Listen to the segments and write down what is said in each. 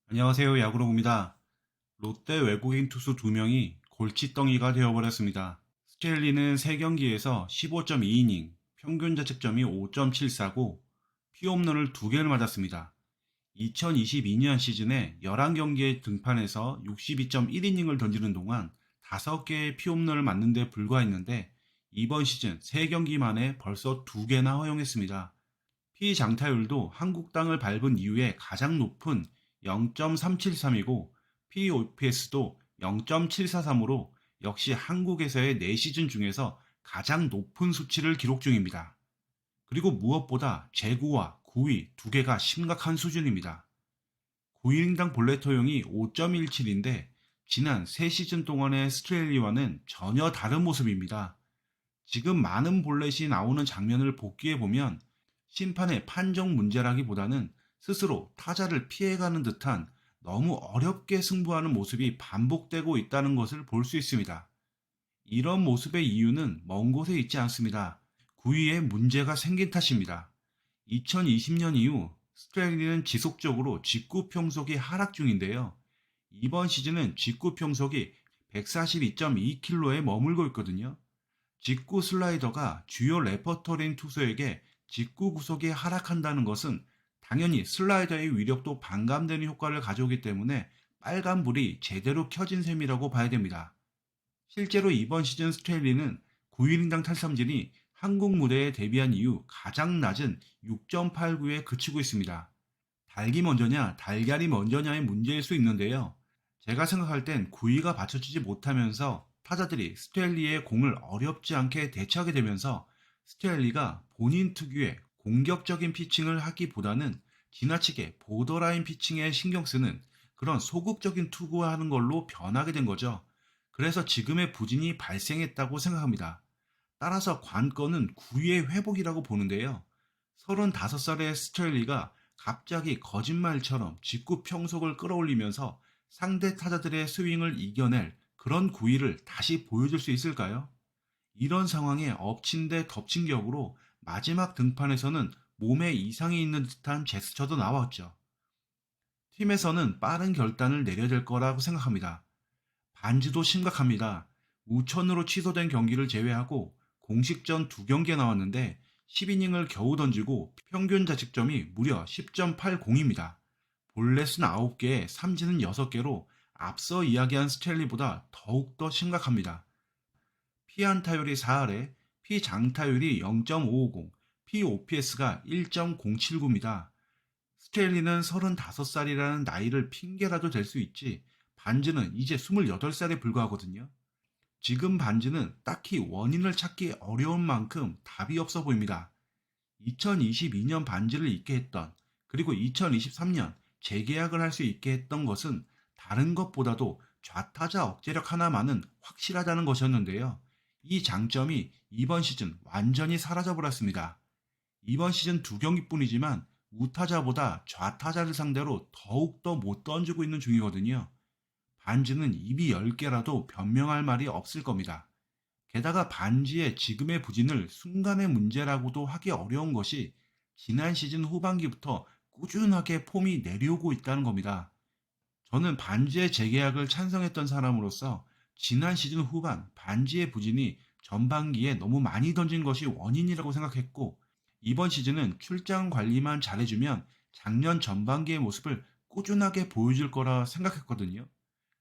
안녕하세요. 야구로입니다. 롯데 외국인 투수 2명이 골칫덩이가 되어버렸습니다. 스켈리는 3경기에서 15.2이닝, 평균 자책점이 5.74고 피홈런을 2개를 맞았습니다. 2022년 시즌에 11경기에 등판해서 62.1이닝을 던지는 동안 5개의 피홈런을 맞는 데 불과했는데 이번 시즌 3경기 만에 벌써 2개나 허용했습니다. 피장타율도 한국 땅을 밟은 이후에 가장 높은 0.373이고 POPS도 0.743으로 역시 한국에서의 4시즌 중에서 가장 높은 수치를 기록 중입니다. 그리고 무엇보다 제구와 구위 2개가 심각한 수준입니다. 9이닝당 볼넷 허용이 5.17인데 지난 3시즌 동안의 스트레일리와는 전혀 다른 모습입니다. 지금 많은 볼넷이 나오는 장면을 복귀해보면 심판의 판정 문제라기보다는 스스로 타자를 피해가는 듯한 너무 어렵게 승부하는 모습이 반복되고 있다는 것을 볼 수 있습니다. 이런 모습의 이유는 먼 곳에 있지 않습니다. 구위에 문제가 생긴 탓입니다. 2020년 이후 스트레일리는 지속적으로 직구 평속이 하락 중인데요. 이번 시즌은 직구 평속이 142.2km에 머물고 있거든요. 직구 슬라이더가 주요 레퍼토리인 투수에게 직구 구속이 하락한다는 것은 당연히 슬라이더의 위력도 반감되는 효과를 가져오기 때문에 빨간불이 제대로 켜진 셈이라고 봐야 됩니다. 실제로 이번 시즌 스트레일리는 9이닝당 탈삼진이 한국 무대에 데뷔한 이후 가장 낮은 6.89에 그치고 있습니다. 닭이 먼저냐 달걀이 먼저냐의 문제일 수 있는데요. 제가 생각할 땐 구위가 받쳐지지 못하면서 타자들이 스트레일리의 공을 어렵지 않게 대처하게 되면서 스트레일리가 본인 특유의 공격적인 피칭을 하기보다는 지나치게 보더라인 피칭에 신경 쓰는 그런 소극적인 투구하는 걸로 변하게 된 거죠. 그래서 지금의 부진이 발생했다고 생각합니다. 따라서 관건은 구위의 회복이라고 보는데요. 35살의 스트레일리가 갑자기 거짓말처럼 직구 평속을 끌어올리면서 상대 타자들의 스윙을 이겨낼 그런 구위를 다시 보여줄 수 있을까요? 이런 상황에 엎친 데 덮친 격으로 마지막 등판에서는 몸에 이상이 있는 듯한 제스처도 나왔죠. 팀에서는 빠른 결단을 내려야 될 거라고 생각합니다. 반지도 심각합니다. 우천으로 취소된 경기를 제외하고 공식전 2경기에 나왔는데 10이닝을 겨우 던지고 평균 자책점이 무려 10.80입니다. 볼넷은 9개, 삼진은 6개로 앞서 이야기한 스텔리보다 더욱더 심각합니다. 피안타율이 4할에 피장타율이 0.550, POPS가 1.079입니다. 스텔리는 35살이라는 나이를 핑계라도 될 수 있지 반지는 이제 28살에 불과하거든요. 지금 반지는 딱히 원인을 찾기 어려운 만큼 답이 없어 보입니다. 2022년 반지를 잊게 했던 그리고 2023년 재계약을 할 수 있게 했던 것은 다른 것보다도 좌타자 억제력 하나만은 확실하다는 것이었는데요. 이 장점이 이번 시즌 완전히 사라져버렸습니다. 이번 시즌 2경기뿐이지만 우타자보다 좌타자를 상대로 더욱더 못 던지고 있는 중이거든요. 반지는 입이 10개라도 변명할 말이 없을 겁니다. 게다가 반지의 지금의 부진을 순간의 문제라고도 하기 어려운 것이 지난 시즌 후반기부터 꾸준하게 폼이 내려오고 있다는 겁니다. 저는 반지의 재계약을 찬성했던 사람으로서 지난 시즌 후반 반지의 부진이 전반기에 너무 많이 던진 것이 원인이라고 생각했고 이번 시즌은 출장 관리만 잘해주면 작년 전반기의 모습을 꾸준하게 보여줄 거라 생각했거든요.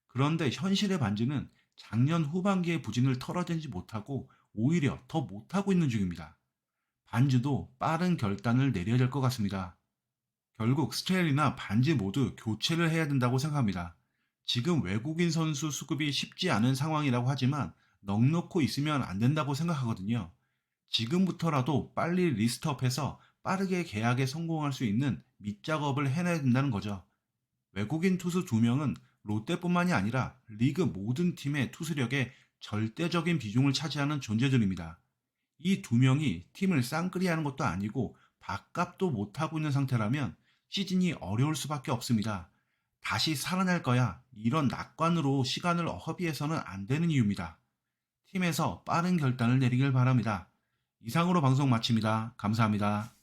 그런데 현실의 반지는 작년 후반기의 부진을 털어내지 못하고 오히려 더 못하고 있는 중입니다. 반지도 빠른 결단을 내려야 될 것 같습니다. 결국 스트레일이나 반지 모두 교체를 해야 된다고 생각합니다. 지금 외국인 선수 수급이 쉽지 않은 상황이라고 하지만 넉넉히 있으면 안 된다고 생각하거든요. 지금부터라도 빨리 리스트업해서 빠르게 계약에 성공할 수 있는 밑작업을 해내야 된다는 거죠. 외국인 투수 2명은 롯데뿐만이 아니라 리그 모든 팀의 투수력에 절대적인 비중을 차지하는 존재들입니다. 이 2명이 팀을 쌍끌이하는 것도 아니고 밥값도 못하고 있는 상태라면 시즌이 어려울 수밖에 없습니다. 다시 살아날 거야 이런 낙관으로 시간을 허비해서는 안 되는 이유입니다. 팀에서 빠른 결단을 내리길 바랍니다. 이상으로 방송 마칩니다. 감사합니다.